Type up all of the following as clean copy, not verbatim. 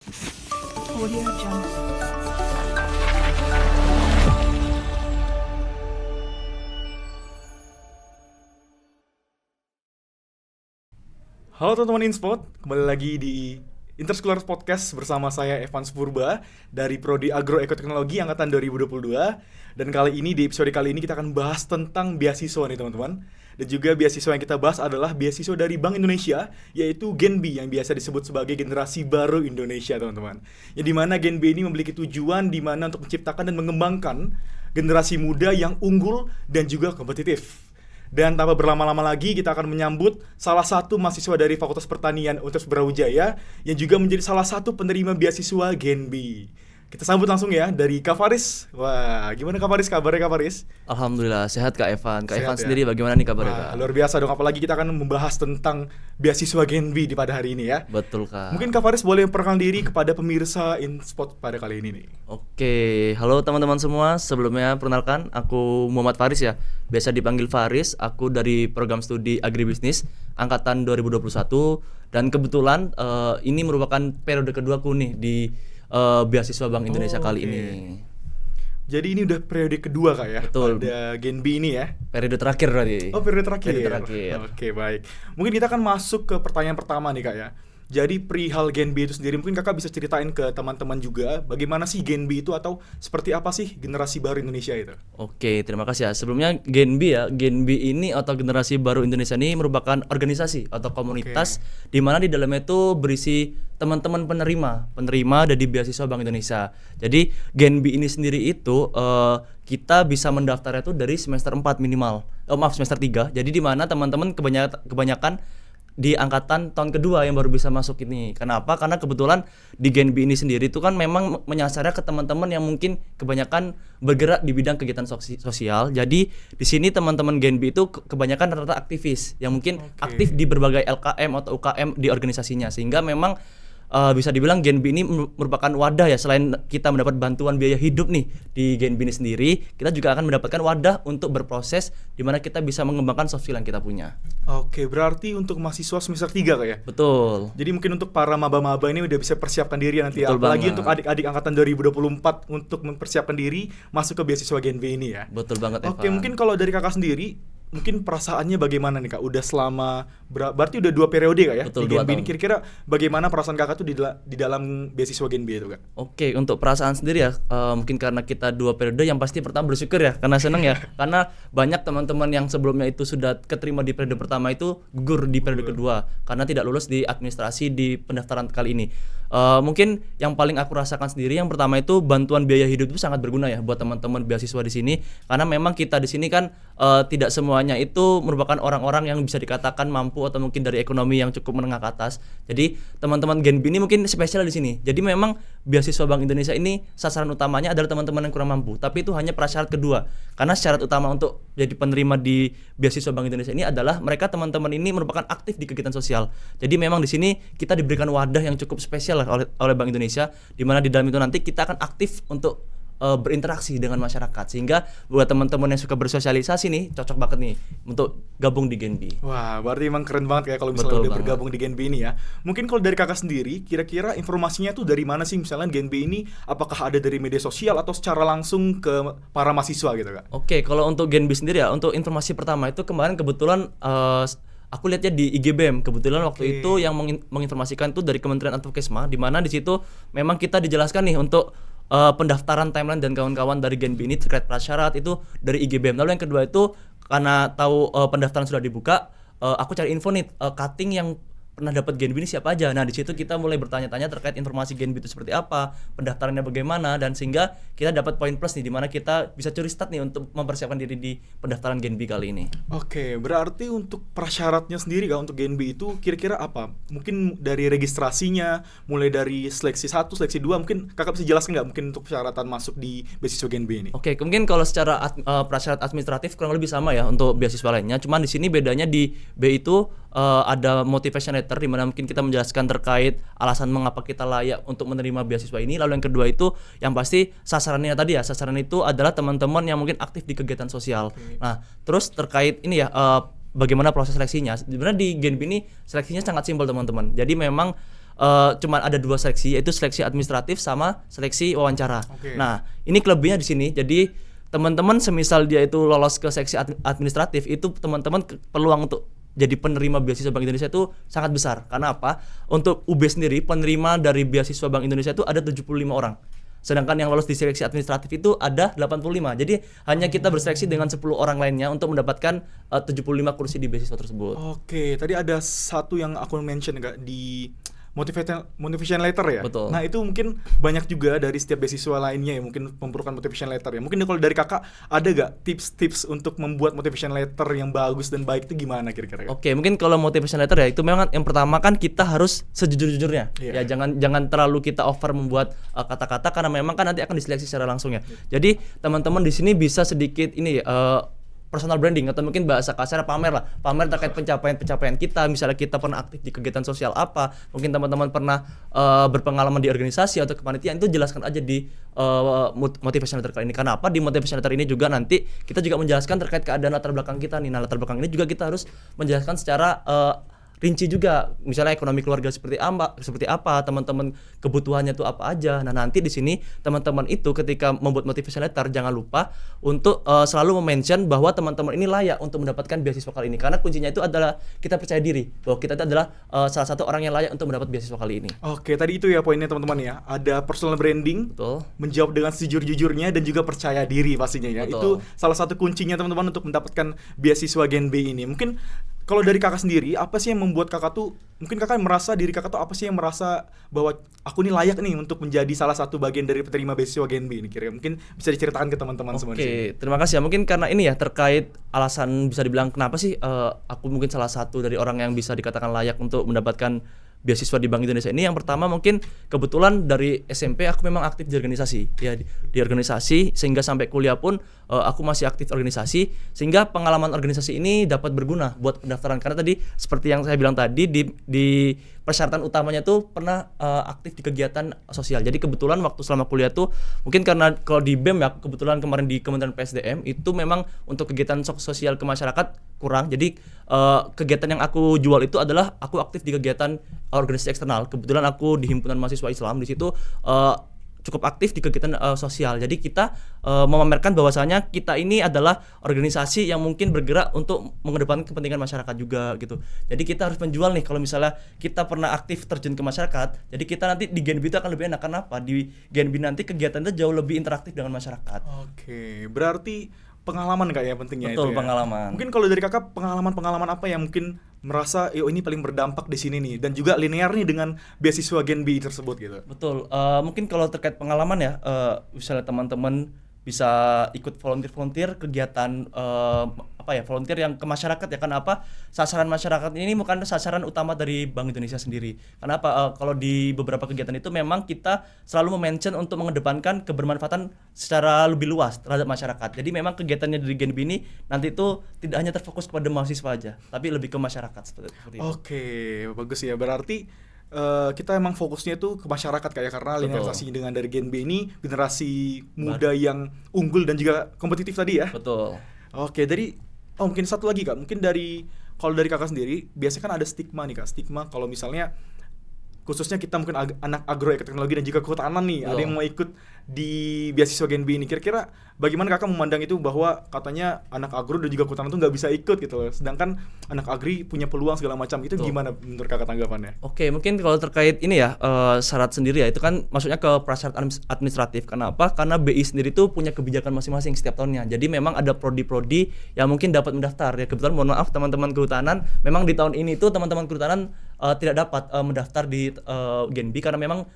Audio Jungle. Halo teman-teman Inspot, kembali lagi di Interschooler Podcast bersama saya Evan Purba dari Prodi Agroekoteknologi angkatan 2022. Dan kali ini, di episode kali ini kita akan bahas tentang beasiswa nih teman-teman. Dan juga beasiswa yang kita bahas adalah beasiswa dari Bank Indonesia, yaitu Genbi yang biasa disebut sebagai generasi baru Indonesia teman-teman. Yang dimana Genbi ini memiliki tujuan dimana untuk menciptakan dan mengembangkan generasi muda yang unggul dan juga kompetitif. Dan tanpa berlama-lama lagi, kita akan menyambut salah satu mahasiswa dari Fakultas Pertanian Universitas Brawijaya yang juga menjadi salah satu penerima beasiswa Genbi. Kita sambut langsung ya dari Kak Faris. Wah, gimana Kak Faris? Kabarnya Kak Faris? Alhamdulillah, sehat Kak Evan. Kak Sehat Evan ya? sendiri bagaimana nih kabarnya Wah, Kak? luar biasa dong. Apalagi kita akan membahas tentang beasiswa Genbi pada hari ini ya. Betul Kak. Mungkin Kak Faris boleh memperkenalkan diri kepada pemirsa Inspot pada kali ini nih. Oke, halo teman-teman semua. Sebelumnya perkenalkan, aku Muhammad Faris ya. Biasa dipanggil Faris. Aku dari program studi agribisnis angkatan 2021. Dan kebetulan ini merupakan periode keduaku nih di beasiswa Bank Indonesia kali oke. ini. Jadi ini udah periode kedua Kak ya? Betul. Pada Genbi ini ya? Periode terakhir berarti. Oh, periode terakhir. Periode terakhir. Oke, baik. Mungkin kita akan masuk ke pertanyaan pertama nih Kak ya. Jadi perihal Genbi itu sendiri, mungkin Kakak bisa ceritain ke teman-teman juga bagaimana sih Genbi itu atau seperti apa sih generasi baru Indonesia itu? Oke, terima kasih ya. Sebelumnya Genbi ya, Genbi ini atau Generasi Baru Indonesia ini merupakan organisasi atau komunitas di mana di dalamnya itu berisi teman-teman penerima dari beasiswa Bank Indonesia. Jadi Genbi ini sendiri itu kita bisa mendaftarnya itu dari semester 4 minimal. Semester 3. Jadi di mana teman-teman kebanyakan di angkatan tahun kedua yang baru bisa masuk ini. Kenapa? Karena kebetulan di Genbi ini sendiri itu kan memang menyasarnya ke teman-teman yang mungkin kebanyakan bergerak di bidang kegiatan sosial. Jadi di sini teman-teman Genbi itu kebanyakan rata-rata aktivis yang mungkin aktif di berbagai LKM atau UKM di organisasinya. Sehingga memang bisa dibilang Genbi ini merupakan wadah ya, selain kita mendapat bantuan biaya hidup nih di Genbi ini sendiri, kita juga akan mendapatkan wadah untuk berproses di mana kita bisa mengembangkan soft skill yang kita punya. Oke, berarti untuk mahasiswa semester 3 Kak ya? Betul. Jadi mungkin untuk para maba-maba ini udah bisa persiapkan diri nanti ya. Betul Apalagi banget. untuk adik-adik angkatan 2024 untuk mempersiapkan diri masuk ke beasiswa Genbi ini ya. Betul banget Oke, Evan. mungkin kalau dari Kakak sendiri, mungkin perasaannya bagaimana nih Kak? Udah selama berarti udah 2 periode Kak ya? Betul, di 2 Genbi ini tahun. kira-kira bagaimana perasaan Kakak tuh di dalam beasiswa Genbi itu Kak? Oke, untuk perasaan sendiri ya, mungkin karena kita 2 periode, yang pasti pertama bersyukur ya, karena senang ya, karena banyak teman-teman yang sebelumnya itu sudah keterima di periode pertama itu gugur di periode kedua, karena tidak lulus di administrasi di pendaftaran kali ini. Mungkin yang paling aku rasakan sendiri, yang pertama itu bantuan biaya hidup itu sangat berguna ya buat teman-teman beasiswa di sini, karena memang kita di sini kan tidak semuanya itu merupakan orang-orang yang bisa dikatakan mampu atau mungkin dari ekonomi yang cukup menengah ke atas. Jadi teman-teman Genbi ini mungkin spesial di sini. Jadi memang beasiswa Bank Indonesia ini sasaran utamanya adalah teman-teman yang kurang mampu, tapi itu hanya prasyarat kedua. Karena syarat utama untuk jadi penerima di beasiswa Bank Indonesia ini adalah mereka teman-teman ini merupakan aktif di kegiatan sosial. Jadi memang di sini kita diberikan wadah yang cukup spesial oleh Bank Indonesia, di mana di dalam itu nanti kita akan aktif untuk berinteraksi dengan masyarakat, sehingga buat teman-teman yang suka bersosialisasi nih cocok banget nih untuk gabung di Genbi. Wah, berarti emang keren banget ya kalau misalnya Betul udah banget. bergabung di Genbi ini ya. Mungkin kalau dari Kakak sendiri, kira-kira informasinya tuh dari mana sih misalnya Genbi ini? Apakah ada dari media sosial atau secara langsung ke para mahasiswa gitu Kak? Oke, kalau untuk Genbi sendiri ya, untuk informasi pertama itu kemarin kebetulan aku lihatnya di IGBM. Kebetulan waktu itu yang menginformasikan itu dari Kementerian Advokesma, di mana di situ memang kita dijelaskan nih untuk pendaftaran timeline dan kawan-kawan dari Genbi ini terkait prasyarat itu dari IGBM. Lalu yang kedua itu karena tahu pendaftaran sudah dibuka, aku cari info nih cutting yang pernah dapat Genbi ini siapa aja. Nah, di situ kita mulai bertanya-tanya terkait informasi Genbi itu seperti apa, pendaftarannya bagaimana, dan sehingga kita dapat poin plus nih, di mana kita bisa curi start nih untuk mempersiapkan diri di pendaftaran Genbi kali ini. Oke, berarti untuk prasyaratnya sendiri Kak untuk Genbi itu kira-kira apa? Mungkin dari registrasinya, mulai dari seleksi 1, seleksi 2, mungkin Kakak bisa jelaskan nggak mungkin untuk persyaratan masuk di beasiswa Genbi ini? Oke, mungkin kalau secara prasyarat administratif kurang lebih sama ya untuk beasiswa lainnya. Cuman di sini bedanya di B itu ada motivation letter, di mana mungkin kita menjelaskan terkait alasan mengapa kita layak untuk menerima beasiswa ini. Lalu yang kedua itu yang pasti sasarannya tadi ya, sasaran itu adalah teman-teman yang mungkin aktif di kegiatan sosial. Nah, terus terkait ini ya, bagaimana proses seleksinya? Sebenarnya di Genbi ini seleksinya sangat simpel teman-teman. Jadi memang cuman ada 2 seleksi, yaitu seleksi administratif sama seleksi wawancara. Oke. Nah, ini kelebihnya di sini. Jadi teman-teman semisal dia itu lolos ke seleksi administratif, itu teman-teman peluang untuk jadi penerima beasiswa Bank Indonesia itu sangat besar. Karena apa? Untuk UB sendiri, penerima dari beasiswa Bank Indonesia itu ada 75 orang. Sedangkan yang lolos di seleksi administratif itu ada 85. Jadi hanya kita berseleksi dengan 10 orang lainnya untuk mendapatkan 75 kursi di beasiswa tersebut. Oke, tadi ada satu yang aku mention enggak di motivation letter ya. Betul. Nah, itu mungkin banyak juga dari setiap beasiswa lainnya ya, mungkin memerlukan motivation letter ya. Mungkin kalau dari Kakak ada gak tips-tips untuk membuat motivation letter yang bagus dan baik itu gimana kira-kira? Oke, mungkin kalau motivation letter ya itu memang yang pertama kan kita harus sejujur-jujurnya. Iya. Ya jangan terlalu kita over membuat kata-kata karena memang kan nanti akan diseleksi secara langsung ya. Jadi teman-teman di sini bisa sedikit ini personal branding atau mungkin bahasa kasar pamer terkait pencapaian kita. Misalnya kita pernah aktif di kegiatan sosial apa, mungkin teman-teman pernah berpengalaman di organisasi atau kepanitiaan, itu jelaskan aja di motivation letter kali ini. Karena apa? Di motivation letter ini juga nanti kita juga menjelaskan terkait keadaan latar belakang kita nih. Nah, latar belakang ini juga kita harus menjelaskan secara rinci juga, misalnya ekonomi keluarga seperti apa, teman-teman kebutuhannya tuh apa aja. Nah, nanti di sini teman-teman itu ketika membuat motivation letter jangan lupa untuk selalu mention bahwa teman-teman ini layak untuk mendapatkan beasiswa kali ini. Karena kuncinya itu adalah kita percaya diri bahwa kita itu adalah salah satu orang yang layak untuk mendapat beasiswa kali ini. Oke, tadi itu ya poinnya teman-teman ya. Ada personal branding, Betul. menjawab dengan sejujur-jujurnya dan juga percaya diri pastinya ya. Betul. Itu salah satu kuncinya teman-teman untuk mendapatkan beasiswa Gen B ini. Mungkin kalau dari Kakak sendiri, apa sih yang membuat Kakak tuh, mungkin Kakak merasa diri Kakak tuh apa sih yang merasa bahwa aku ini layak nih untuk menjadi salah satu bagian dari penerima beasiswa Gen B ini kira-kira. Mungkin bisa diceritakan ke teman-teman semua di sini. Oke, terima kasih ya. Mungkin karena ini ya terkait alasan bisa dibilang kenapa sih aku mungkin salah satu dari orang yang bisa dikatakan layak untuk mendapatkan beasiswa di Bank Indonesia ini. Yang pertama mungkin kebetulan dari SMP aku memang aktif di organisasi ya, di organisasi, sehingga sampai kuliah pun aku masih aktif organisasi, sehingga pengalaman organisasi ini dapat berguna buat pendaftaran. Karena tadi seperti yang saya bilang tadi di persyaratan utamanya tuh pernah aktif di kegiatan sosial. Jadi kebetulan waktu selama kuliah tuh mungkin karena kalau di BEM ya, kebetulan kemarin di Kementerian PSDM itu memang untuk kegiatan sosial ke masyarakat kurang. Jadi kegiatan yang aku jual itu adalah aku aktif di kegiatan organisasi eksternal. Kebetulan aku di Himpunan Mahasiswa Islam, di situ cukup aktif di kegiatan sosial. Jadi kita memamerkan bahwasanya kita ini adalah organisasi yang mungkin bergerak untuk mengedepankan kepentingan masyarakat juga gitu. Jadi kita harus menjual nih kalau misalnya kita pernah aktif terjun ke masyarakat. Jadi kita nanti di Gen B itu akan lebih enak. Kenapa? Di Gen B nanti kegiatan itu jauh lebih interaktif dengan masyarakat. Oke, berarti pengalaman Kak ya pentingnya. Betul, itu ya. pengalaman. Mungkin kalau dari Kakak pengalaman apa yang mungkin merasa ini paling berdampak di sini nih dan juga linear nih dengan beasiswa Gen B tersebut gitu. Betul. Mungkin kalau terkait pengalaman ya, misalnya teman-teman bisa ikut volunteer kegiatan volunteer yang ke masyarakat ya. Kenapa? Sasaran masyarakat ini bukan sasaran utama dari Bank Indonesia sendiri. Kenapa? Kalau di beberapa kegiatan itu memang kita selalu mention untuk mengedepankan kebermanfaatan secara lebih luas terhadap masyarakat. Jadi memang kegiatannya dari Gen B ini nanti itu tidak hanya terfokus kepada mahasiswa aja, tapi lebih ke masyarakat seperti itu. Oke, bagus ya. Berarti kita emang fokusnya tuh ke masyarakat kayak karena linearisasi dengan dari Gen B ini generasi muda yang unggul dan juga kompetitif tadi ya. Betul. Oke, mungkin satu lagi Kak, mungkin kalau dari Kakak sendiri biasanya kan ada stigma nih Kak, stigma kalau misalnya khususnya kita mungkin anak agroekoteknologi dan juga kehutanan nih, ada yang mau ikut di beasiswa Gen B ini. Kira-kira bagaimana Kakak memandang itu bahwa katanya anak agro dan juga kehutanan tuh nggak bisa ikut gitu loh, sedangkan anak agri punya peluang segala macam. Itu gimana menurut Kakak tanggapannya? Oke, mungkin kalau terkait ini ya syarat sendiri ya, itu kan maksudnya ke prasyarat administratif. Kenapa? Karena BI sendiri tuh punya kebijakan masing-masing setiap tahunnya. Jadi memang ada prodi-prodi yang mungkin dapat mendaftar ya. Kebetulan mohon maaf teman-teman kehutanan, memang di tahun ini tuh teman-teman kehutanan tidak dapat mendaftar di Gen B karena memang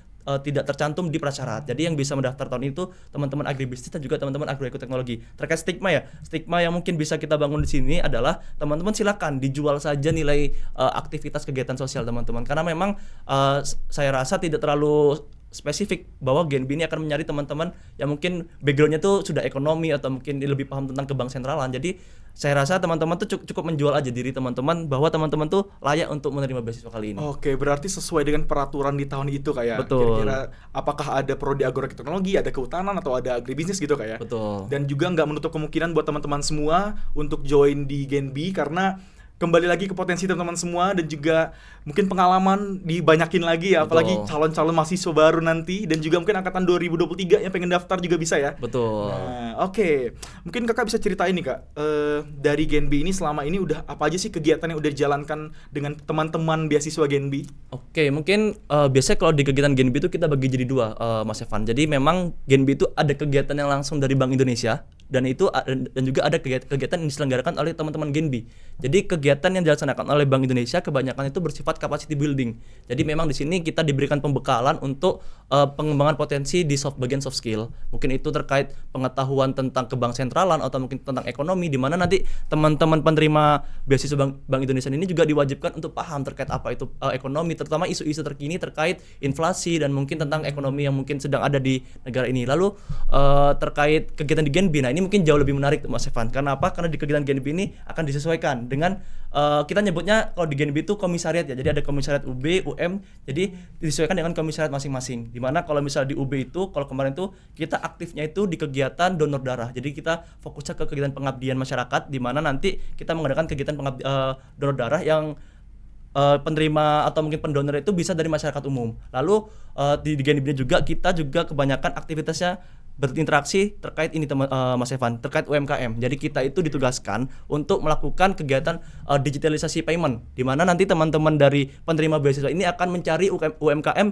tidak tercantum di prasyarat. Jadi yang bisa mendaftar tahun itu teman-teman agribisnis dan juga teman-teman agroekoteknologi. Terkait stigma ya, stigma yang mungkin bisa kita bangun di sini adalah teman-teman silakan dijual saja nilai aktivitas kegiatan sosial teman-teman. Karena memang saya rasa tidak terlalu spesifik bahwa Gen B ini akan mencari teman-teman yang mungkin backgroundnya tuh sudah ekonomi atau mungkin lebih paham tentang kebank sentralan. Jadi saya rasa teman-teman tuh cukup menjual aja diri teman-teman bahwa teman-teman tuh layak untuk menerima beasiswa kali ini. Oke, berarti sesuai dengan peraturan di tahun itu kayak. Betul. Kira-kira apakah ada prodi agroteknologi, ada kehutanan atau ada agribisnis gitu kayak. Betul. Dan juga nggak menutup kemungkinan buat teman-teman semua untuk join di Gen B karena kembali lagi ke potensi teman-teman semua dan juga mungkin pengalaman dibanyakin lagi ya, apalagi Betul. calon-calon mahasiswa baru nanti dan juga mungkin angkatan 2023 yang pengen daftar juga bisa ya. Betul. Nah, oke. Mungkin kakak bisa ceritain nih kak, dari Genbi ini selama ini udah apa aja sih kegiatan yang udah dijalankan dengan teman-teman beasiswa Genbi? Oke, mungkin biasanya kalau di kegiatan Genbi itu kita bagi jadi dua, Mas Evan. Jadi memang Genbi itu ada kegiatan yang langsung dari Bank Indonesia dan juga ada kegiatan yang diselenggarakan oleh teman-teman Genbi. Jadi kegiatan yang dilaksanakan oleh Bank Indonesia kebanyakan itu bersifat capacity building. Jadi memang di sini kita diberikan pembekalan untuk pengembangan potensi di bagian soft skill. Mungkin itu terkait pengetahuan tentang kebank sentralan atau mungkin tentang ekonomi, di mana nanti teman-teman penerima beasiswa Bank Indonesia ini juga diwajibkan untuk paham terkait apa itu ekonomi, terutama isu-isu terkini terkait inflasi dan mungkin tentang ekonomi yang mungkin sedang ada di negara ini. Lalu terkait kegiatan di Genbi, nah ini mungkin jauh lebih menarik Mas Evan. Karena apa? Karena di kegiatan Genbi ini akan disesuaikan dengan kita nyebutnya kalau di Genbi itu komisariat ya. Jadi ada komisariat UB, UM. Jadi disesuaikan dengan komisariat masing-masing. Dimana kalau misalnya di UB itu, kalau kemarin itu kita aktifnya itu di kegiatan donor darah. Jadi kita fokusnya ke kegiatan pengabdian masyarakat, di mana nanti kita mengadakan kegiatan donor darah yang penerima atau mungkin pendonor itu bisa dari masyarakat umum. Lalu di Genbi juga kita juga kebanyakan aktivitasnya berinteraksi terkait ini Mas Evan, terkait UMKM. Jadi kita itu ditugaskan untuk melakukan kegiatan digitalisasi payment, di mana nanti teman-teman dari penerima beasiswa ini akan mencari UMKM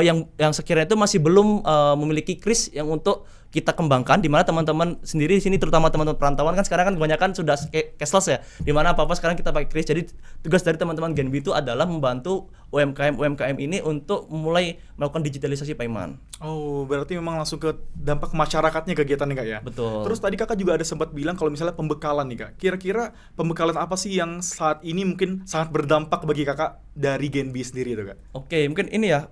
yang sekiranya itu masih belum memiliki kris yang untuk kita kembangkan, di mana teman-teman sendiri di sini terutama teman-teman perantauan kan sekarang kan kebanyakan sudah cashless ya, di mana apa-apa sekarang kita pakai kris. Jadi tugas dari teman-teman Genbi itu adalah membantu UMKM ini untuk mulai melakukan digitalisasi payment. Oh, berarti memang langsung ke dampak masyarakatnya kegiatannya kak ya? Betul. Terus tadi kakak juga ada sempat bilang kalau misalnya pembekalan nih kak, kira-kira pembekalan apa sih yang saat ini mungkin sangat berdampak bagi kakak dari Genbi sendiri itu kak? Oke, mungkin ini ya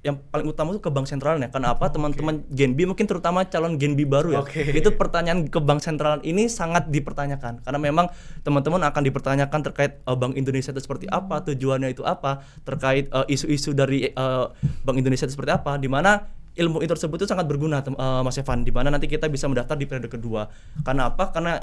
yang paling utama itu ke bank sentralnya. Kenapa teman-teman Genbi, mungkin terutama calon Genbi baru ya, itu pertanyaan ke bank sentral ini sangat dipertanyakan karena memang teman-teman akan dipertanyakan terkait Bank Indonesia itu seperti apa, tujuannya itu apa, terkait isu-isu dari Bank Indonesia itu seperti apa, di mana ilmu itu tersebut itu sangat berguna Mas Evan, di mana nanti kita bisa mendaftar di periode kedua. Karena apa? Karena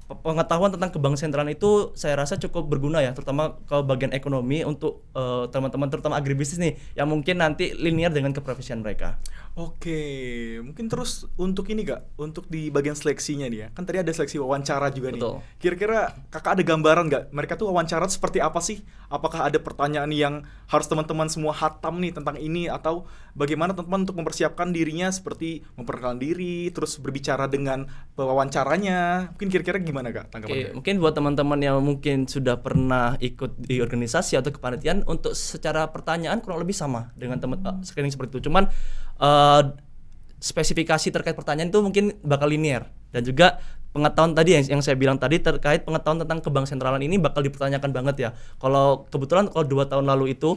pengetahuan tentang kebank sentralan itu saya rasa cukup berguna ya, terutama ke bagian ekonomi untuk teman-teman terutama agribisnis nih yang mungkin nanti linear dengan keprofesian mereka. Oke, mungkin terus untuk ini kak, untuk di bagian seleksinya nih ya, kan tadi ada seleksi wawancara juga nih. Betul. Kira-kira kakak ada gambaran nggak? Mereka tuh wawancara seperti apa sih? Apakah ada pertanyaan yang harus teman-teman semua hatam nih tentang ini, atau bagaimana teman-teman untuk mempersiapkan dirinya seperti memperkenalkan diri, terus berbicara dengan pewawancaranya? Mungkin kira-kira gimana kak tanggapannya? Oke, mungkin buat teman-teman yang mungkin sudah pernah ikut di organisasi atau kepanitiaan, untuk secara pertanyaan kurang lebih sama dengan screening seperti itu. Cuman spesifikasi terkait pertanyaan itu mungkin bakal linear, dan juga pengetahuan tadi yang saya bilang tadi terkait pengetahuan tentang kebank sentralan ini bakal dipertanyakan banget ya. Kalau kebetulan kalau 2 tahun lalu itu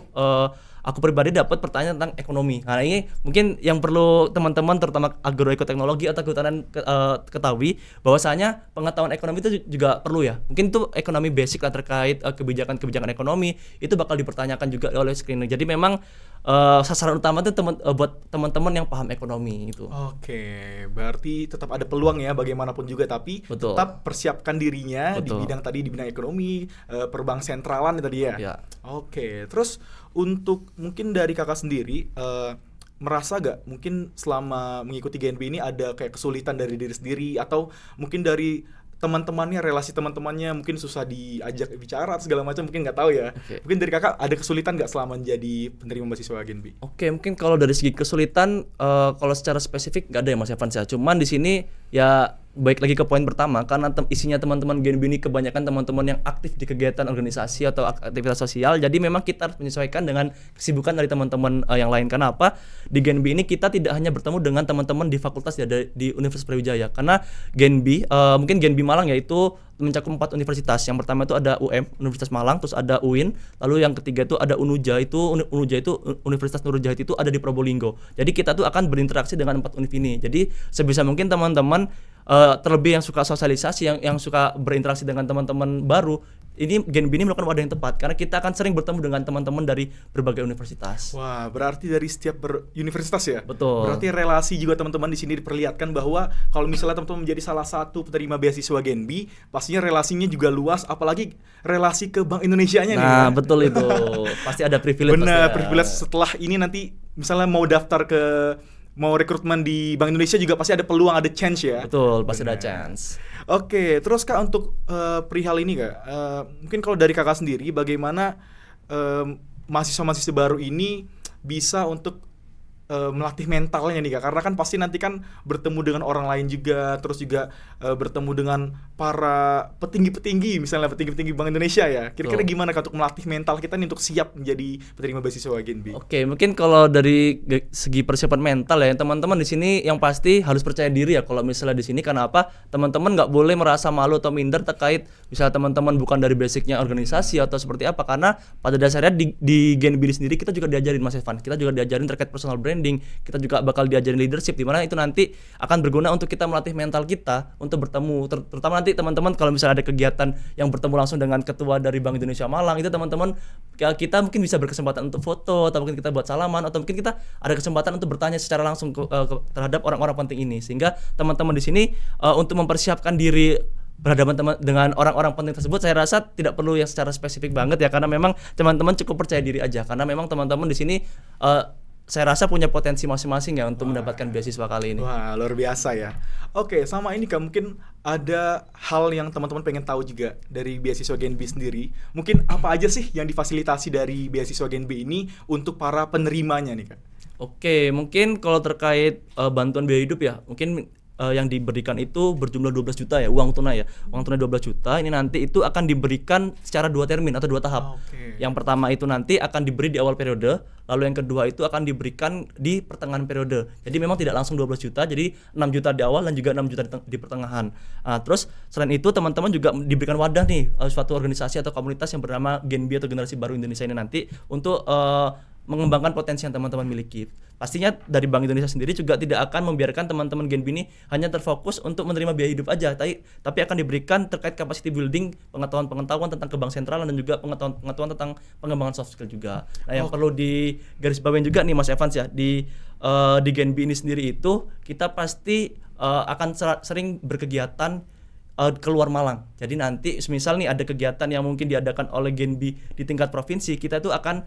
aku pribadi dapat pertanyaan tentang ekonomi. Nah ini mungkin yang perlu teman-teman terutama agroekoteknologi atau kehutanan ketahui bahwasanya pengetahuan ekonomi itu juga perlu ya. Mungkin itu ekonomi basic lah terkait kebijakan ekonomi itu bakal dipertanyakan juga oleh screening. Jadi memang sasaran utama itu buat teman-teman yang paham ekonomi itu. Oke, berarti tetap ada peluang ya bagaimanapun juga, tapi Betul. tetap persiapkan dirinya Betul. di bidang tadi, di bidang ekonomi, perbank sentralan tadi ya. Ya. Oke, terus untuk mungkin dari kakak sendiri merasa gak mungkin selama mengikuti GNB ini ada kayak kesulitan dari diri sendiri, atau mungkin dari teman-temannya, relasi teman-temannya mungkin susah diajak bicara atau segala macam, mungkin nggak tahu ya. Oke. Mungkin dari kakak ada kesulitan nggak selama menjadi penerima mahasiswa GNB? Oke, mungkin kalau dari segi kesulitan, kalau secara spesifik nggak ada ya Mas Evan ya. Cuman di sini ya baik lagi ke poin pertama, karena isinya teman-teman GNB ini kebanyakan teman-teman yang aktif di kegiatan organisasi atau aktivitas sosial. Jadi memang kita harus menyesuaikan dengan kesibukan dari teman-teman yang lain. Karena apa? Di GNB ini kita tidak hanya bertemu dengan teman-teman di fakultas ya, di Universitas Brawijaya. Karena GNB, mungkin GNB Malang yaitu mencakup 4 universitas. Yang pertama itu ada UM, Universitas Malang, terus ada UIN, lalu yang ketiga itu ada Unuja itu Universitas Nurul Jahid itu ada di Probolinggo. Jadi kita tuh akan berinteraksi dengan 4 univ ini. Jadi sebisa mungkin teman-teman terlebih yang suka sosialisasi, yang suka berinteraksi dengan teman-teman baru, ini Gen B ini merupakan wadah yang tepat karena kita akan sering bertemu dengan teman-teman dari berbagai universitas. Wah, berarti dari setiap universitas ya? Betul. Berarti relasi juga teman-teman di sini diperlihatkan bahwa kalau misalnya teman-teman menjadi salah satu penerima beasiswa Gen B, pastinya relasinya juga luas, apalagi relasi ke Bank Indonesianya nih. Nah, ya. betul itu. Pasti ada privilege. Benar, pasti ya. privilege setelah ini nanti misalnya mau daftar mau rekrutmen di Bank Indonesia juga pasti ada peluang, ada chance ya. Betul, pasti ada Benar. chance. Oke, terus Kak untuk perihal ini Kak, mungkin kalau dari Kakak sendiri bagaimana mahasiswa-mahasiswa baru ini bisa untuk melatih mentalnya nih Kak, karena kan pasti nanti kan bertemu dengan orang lain juga, terus juga bertemu dengan para petinggi-petinggi, misalnya petinggi-petinggi Bank Indonesia ya. Kira-kira Betul. gimana Kak untuk melatih mental kita nih untuk siap menjadi penerima beasiswa Gen B? Oke, mungkin kalau dari segi persiapan mental ya, teman-teman di sini yang pasti harus percaya diri ya. Kalau misalnya di sini, karena apa? Teman-teman nggak boleh merasa malu atau minder terkait misalnya teman-teman bukan dari basicnya organisasi atau seperti apa. Karena pada dasarnya di Gen B sendiri kita juga diajarin Mas Evan, kita juga diajarin terkait personal branding, kita juga bakal diajarin leadership, di mana itu nanti akan berguna untuk kita melatih mental kita untuk bertemu, terutama nanti teman-teman kalau misalnya ada kegiatan yang bertemu langsung dengan ketua dari Bank Indonesia Malang, itu teman-teman kita mungkin bisa berkesempatan untuk foto, atau mungkin kita buat salaman, atau mungkin kita ada kesempatan untuk bertanya secara langsung terhadap orang-orang penting ini, sehingga teman-teman di sini untuk mempersiapkan diri berhadapan dengan orang-orang penting tersebut, saya rasa tidak perlu yang secara spesifik banget ya, karena memang teman-teman cukup percaya diri aja, karena memang teman-teman di sini saya rasa punya potensi masing-masing ya untuk mendapatkan beasiswa kali ini. Wah, luar biasa ya. Oke, sama ini Kak, mungkin ada hal yang teman-teman pengen tahu juga dari beasiswa Gen B sendiri. Mungkin apa aja sih yang difasilitasi dari beasiswa Gen B ini untuk para penerimanya nih Kak? Oke, mungkin kalau terkait bantuan biaya hidup ya, mungkin yang diberikan itu berjumlah 12 juta ya, uang tunai ya. Uang tunai 12 juta ini nanti itu akan diberikan secara 2 termin atau 2 tahap. Oke. Yang pertama itu nanti akan diberi di awal periode, lalu yang kedua itu akan diberikan di pertengahan periode. Jadi memang tidak langsung 12 juta, jadi 6 juta di awal dan juga 6 juta di pertengahan. Terus selain itu teman-teman juga diberikan wadah nih, suatu organisasi atau komunitas yang bernama Gen B atau Generasi Baru Indonesia ini nanti untuk mengembangkan potensi yang teman-teman miliki. Pastinya dari Bank Indonesia sendiri juga tidak akan membiarkan teman-teman Gen B ini hanya terfokus untuk menerima biaya hidup aja, tapi akan diberikan terkait capacity building, pengetahuan tentang kebang sentralan dan juga pengetahuan tentang pengembangan soft skill juga. Nah, yang perlu digarisbawahi juga nih Mas Evans ya, di Gen B ini sendiri itu kita pasti akan sering berkegiatan keluar Malang. Jadi nanti misal nih ada kegiatan yang mungkin diadakan oleh Gen B di tingkat provinsi, kita tuh akan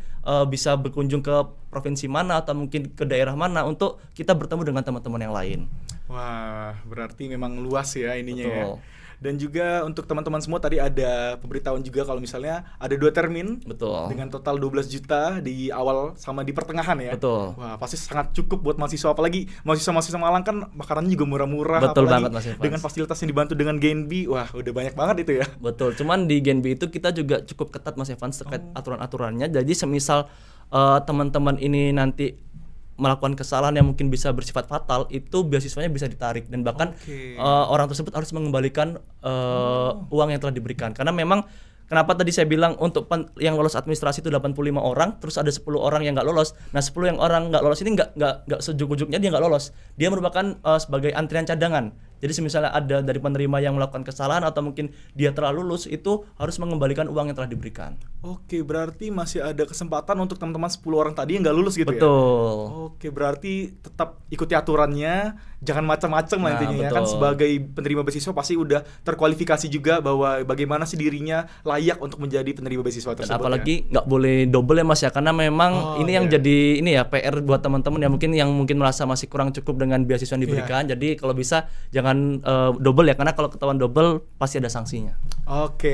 bisa berkunjung ke provinsi mana atau mungkin ke daerah mana untuk kita bertemu dengan teman-teman yang lain. Wah, berarti memang luas ya ininya. Betul. Ya. Dan juga untuk teman-teman semua tadi ada pemberitahuan juga kalau misalnya ada 2 termin. Betul. Dengan total 12 juta di awal sama di pertengahan ya. Betul. Wah, pasti sangat cukup buat mahasiswa, apalagi mahasiswa-mahasiswa Malang kan makanannya juga murah-murah. Betul apalagi banget, Mas Evans. dengan fasilitas yang dibantu dengan Gen B. Wah, udah banyak banget itu ya. Betul, cuman di Gen B itu kita juga cukup ketat Mas Evans terkait aturan-aturannya. Jadi semisal teman-teman ini nanti melakukan kesalahan yang mungkin bisa bersifat fatal, itu beasiswanya bisa ditarik dan bahkan orang tersebut harus mengembalikan uang yang telah diberikan. Karena memang kenapa tadi saya bilang untuk yang lolos administrasi itu 85 orang, terus ada 10 orang yang nggak lolos. Nah 10 yang orang nggak lolos ini nggak sejuk-ujuknya dia nggak lolos. Dia merupakan sebagai antrian cadangan. Jadi misalnya ada dari penerima yang melakukan kesalahan atau mungkin dia telah lulus, itu harus mengembalikan uang yang telah diberikan. Oke, berarti masih ada kesempatan untuk teman-teman 10 orang tadi yang nggak lulus gitu ya? Betul. Oke, berarti tetap ikuti aturannya, jangan macam-macam lah intinya ya. betul. Kan sebagai penerima beasiswa pasti udah terkualifikasi juga bahwa bagaimana sih dirinya layak untuk menjadi penerima beasiswa Dan tersebut. apalagi nggak boleh double ya Mas ya, karena memang ini yang jadi ini ya PR buat teman-teman yang mungkin merasa masih kurang cukup dengan beasiswa yang diberikan. Jadi kalau bisa jangan double ya, karena kalau ketahuan double pasti ada sanksinya. Oke.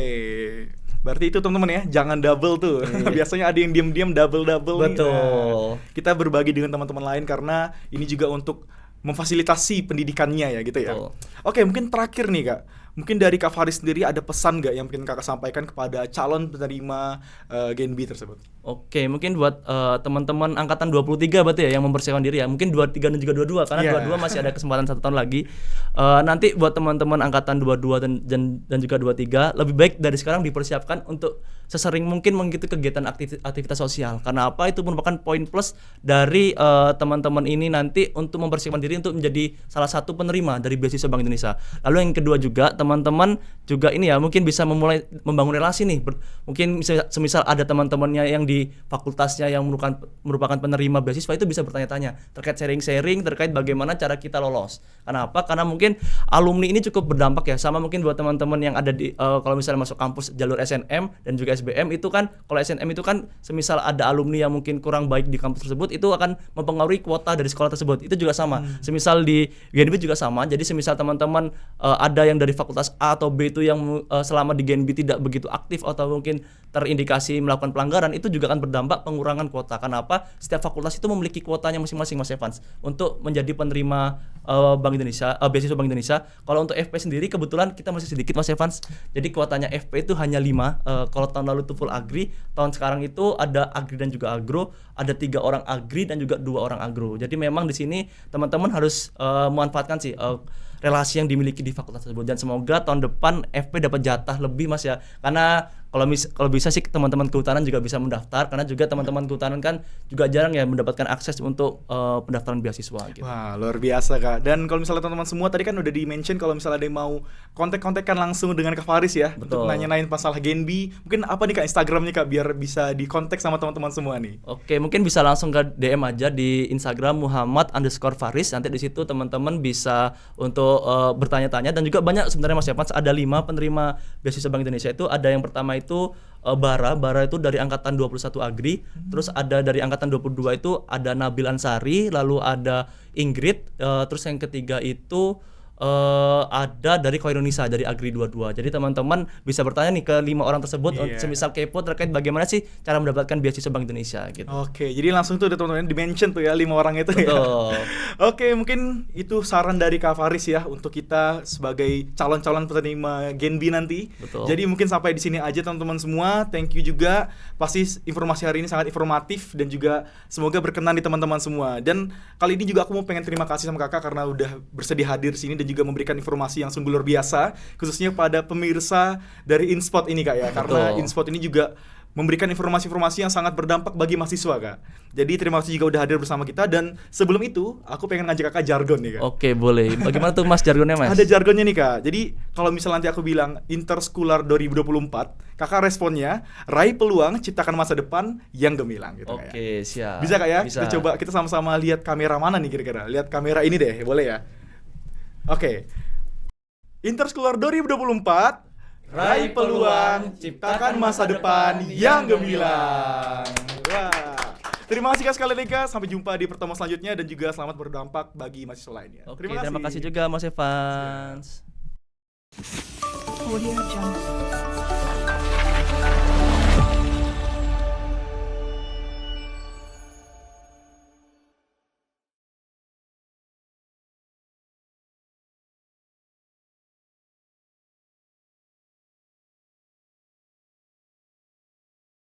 Berarti itu teman-teman ya, jangan double tuh. Biasanya ada yang diam-diam double-double nih. Betul. Nah, kita berbagi dengan teman-teman lain karena ini juga untuk memfasilitasi pendidikannya ya gitu ya. Betul. Oke, mungkin terakhir nih Kak. Mungkin dari Kak Faris sendiri ada pesan nggak yang mungkin Kakak sampaikan kepada calon penerima Gen B tersebut? Oke, mungkin buat teman-teman angkatan 23 berarti ya yang mempersiapkan diri ya. Mungkin 23 dan juga 22 karena Yeah. 22 masih ada kesempatan 1 tahun lagi. Nanti buat teman-teman angkatan 22 dan juga 23 lebih baik dari sekarang dipersiapkan untuk sesering mungkin mengikuti kegiatan aktivitas sosial. Karena apa? Itu merupakan poin plus dari teman-teman ini nanti untuk mempersiapkan diri untuk menjadi salah satu penerima dari beasiswa Bank Indonesia. Lalu yang kedua juga teman-teman juga ini ya mungkin bisa memulai membangun relasi nih. Mungkin semisal ada teman-temannya yang di fakultasnya yang merupakan penerima beasiswa itu bisa bertanya-tanya terkait sharing-sharing terkait bagaimana cara kita lolos. Kenapa? Karena mungkin alumni ini cukup berdampak ya, sama mungkin buat teman-teman yang ada di kalau misalnya masuk kampus jalur SNM dan juga SBM itu kan, kalau SNM itu kan semisal ada alumni yang mungkin kurang baik di kampus tersebut itu akan mempengaruhi kuota dari sekolah tersebut. Itu juga sama. Semisal di GNB juga sama. Jadi semisal teman-teman ada yang dari fakultas A atau B itu yang selama di GNB tidak begitu aktif atau mungkin terindikasi melakukan pelanggaran, itu juga akan berdampak pengurangan kuota. Kenapa? Setiap fakultas itu memiliki kuotanya masing-masing Mas Evans untuk menjadi penerima Bank Indonesia, beasiswa Bank Indonesia. Kalau untuk FP sendiri kebetulan kita masih sedikit Mas Evans. Jadi kuotanya FP itu hanya 5. Kalau tahun lalu itu full agri, tahun sekarang itu ada agri dan juga agro, ada 3 orang agri dan juga 2 orang agro. Jadi memang di sini teman-teman harus memanfaatkan sih relasi yang dimiliki di fakultas tersebut, dan semoga tahun depan FP dapat jatah lebih Mas ya. Karena kalau bisa sih teman-teman kehutanan juga bisa mendaftar, karena juga teman-teman kehutanan kan juga jarang ya mendapatkan akses untuk pendaftaran beasiswa gitu. Wah, luar biasa Kak. Dan kalau misalnya teman-teman semua tadi kan udah di-mention kalau misalnya ada yang mau kontak-kontakkan langsung dengan Kak Faris ya. Betul. Untuk nanya-nanyain masalah Genbi, mungkin apa nih Kak Instagramnya Kak biar bisa dikontak sama teman-teman semua nih. Oke, mungkin bisa langsung ke DM aja di Instagram Muhammad_Faris. Nanti di situ teman-teman bisa untuk bertanya-tanya, dan juga banyak sebenarnya Mas Evans. Ada 5 penerima beasiswa Bank Indonesia itu. Ada yang pertama itu Bara itu dari angkatan 21 Agri. Terus ada dari angkatan 22 itu ada Nabil Ansari, lalu ada Ingrid, terus yang ketiga itu ada dari Koindonesia dari Agri 22. Jadi teman-teman bisa bertanya nih ke 5 orang tersebut semisal kepo terkait bagaimana sih cara mendapatkan beasiswa Bank Indonesia gitu. Oke, jadi langsung tuh udah teman-teman di-mention tuh ya 5 orang itu. Betul. Ya. Oke, mungkin itu saran dari Kak Faris ya untuk kita sebagai calon-calon penerima Genbi nanti. Betul. Jadi mungkin sampai di sini aja teman-teman semua. Thank you juga. Pasti informasi hari ini sangat informatif dan juga semoga berkenan di teman-teman semua. Dan kali ini juga aku mau pengen terima kasih sama Kakak karena udah bersedia hadir sini dan juga memberikan informasi yang sungguh luar biasa khususnya pada pemirsa dari InSpot ini Kak ya. Karena InSpot ini juga memberikan informasi-informasi yang sangat berdampak bagi mahasiswa Kak. Jadi terima kasih juga udah hadir bersama kita, dan sebelum itu aku pengen ngajak Kakak jargon nih Kak. Oke, boleh. Bagaimana tuh Mas jargonnya Mas? Ada jargonnya nih Kak. Jadi kalau misal nanti aku bilang Interscholar 2024, Kakak responnya raih peluang ciptakan masa depan yang gemilang gitu Kak. Oke, siap. Bisa Kak ya? Bisa. Kita coba, kita sama-sama lihat kamera mana nih kira-kira. Lihat kamera ini deh, boleh ya? Oke. Interscholar 2024, raih peluang, ciptakan masa depan yang gemilang. Wah. Terima kasih Kak sekali lagi Kak. Sampai jumpa di pertemuan selanjutnya dan juga selamat berdampak bagi mahasiswa lainnya. Oke, terima kasih juga Mas Evans. Audio Jungle.